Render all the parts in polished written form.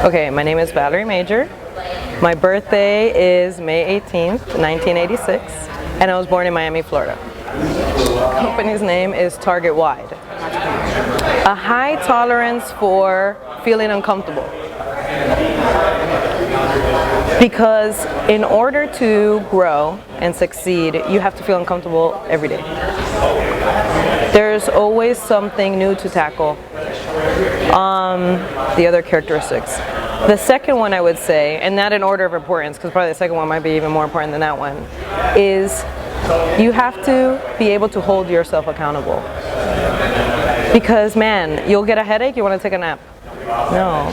Okay, my name is Valerie Major. My birthday is May 18th, 1986, and I was born in Miami, Florida. The company's name is Target Wide. A high tolerance for feeling uncomfortable. Because in order to grow and succeed, you have to feel uncomfortable every day. There's always something new to tackle. The other characteristics. The second one I would say, and not in order of importance, because probably the second one might be even more important than that one, is you have to be able to hold yourself accountable. Because man, you'll get a headache, you want to take a nap. No.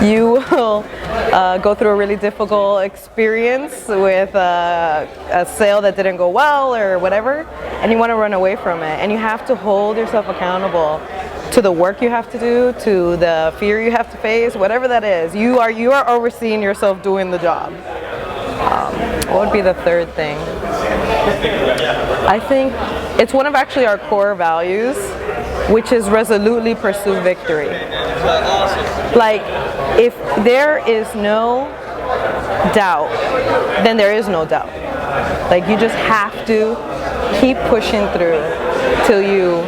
You will go through a really difficult experience with a sale that didn't go well or whatever, and you want to run away from it. And you have to hold yourself accountable to the work you have to do, to the fear you have to face, whatever that is. You are overseeing yourself doing the job. What would be the third thing? I think it's one of actually our core values, which is resolutely pursue victory. Like, if there is no doubt, then there is no doubt. Like, you just have to keep pushing through till you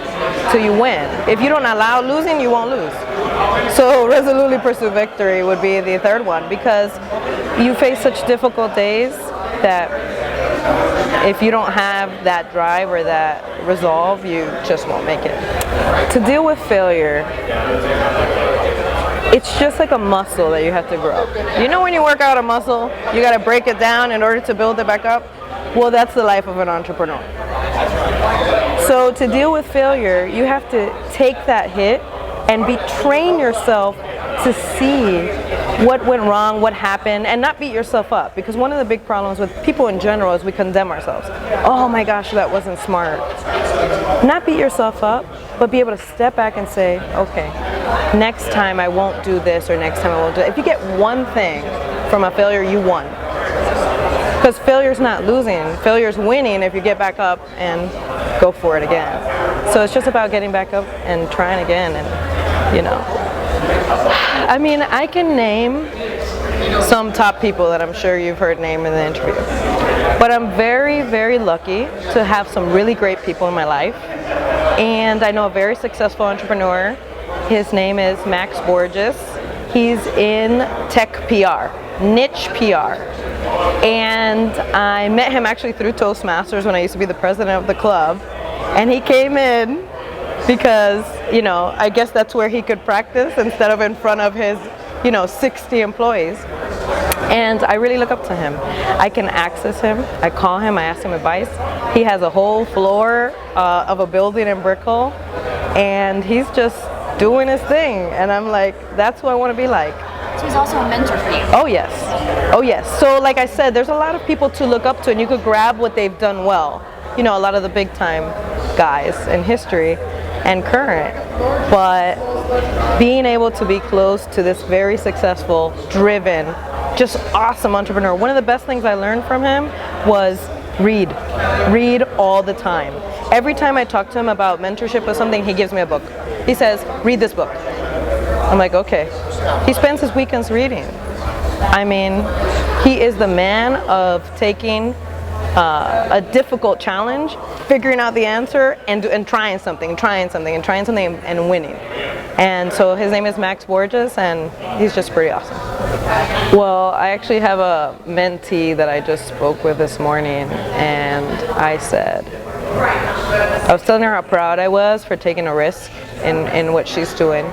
win. If you don't allow losing, you won't lose. So resolutely pursue victory would be the third one, because you face such difficult days that if you don't have that drive or that resolve, you just won't make it. To deal with failure, it's just like a muscle that you have to grow. You know when you work out a muscle, you got to break it down in order to build it back up? Well, that's the life of an entrepreneur. So to deal with failure, you have to take that hit and train yourself to see what went wrong, what happened, and not beat yourself up. Because one of the big problems with people in general is we condemn ourselves. Oh my gosh, that wasn't smart. Not beat yourself up, but be able to step back and say, okay, next time I won't do this, or next time I won't do it. If you get one thing from a failure, you won. Because failure's not losing, failure's winning if you get back up and go for it again. So it's just about getting back up and trying again, and you know. I mean, I can name some top people that I'm sure you've heard name in the interview. But I'm very, very lucky to have some really great people in my life. And I know a very successful entrepreneur. His name is Max Borges. He's in tech PR, niche PR. And I met him actually through Toastmasters when I used to be the president of the club. And he came in because, you know, I guess that's where he could practice instead of in front of his, 60 employees. And I really look up to him. I can access him. I call him. I ask him advice. He has a whole floor of a building in Brickell, and he's just doing his thing. And I'm like, that's who I want to be like. So he's also a mentor for you. Oh yes. Oh yes. So like I said, there's a lot of people to look up to, and you could grab what they've done well. A lot of the big time guys in history and current. But being able to be close to this very successful, driven, just awesome entrepreneur. One of the best things I learned from him was read. Read all the time. Every time I talk to him about mentorship or something, he gives me a book. He says, read this book. I'm like, okay. He spends his weekends reading. I mean, he is the man of taking a difficult challenge, figuring out the answer, and trying something and winning. And so his name is Max Borges, and he's just pretty awesome. Well, I actually have a mentee that I just spoke with this morning, and I was telling her how proud I was for taking a risk in what she's doing.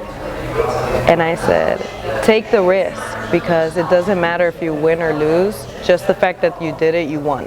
And I said, take the risk, because it doesn't matter if you win or lose, just the fact that you did it, you won.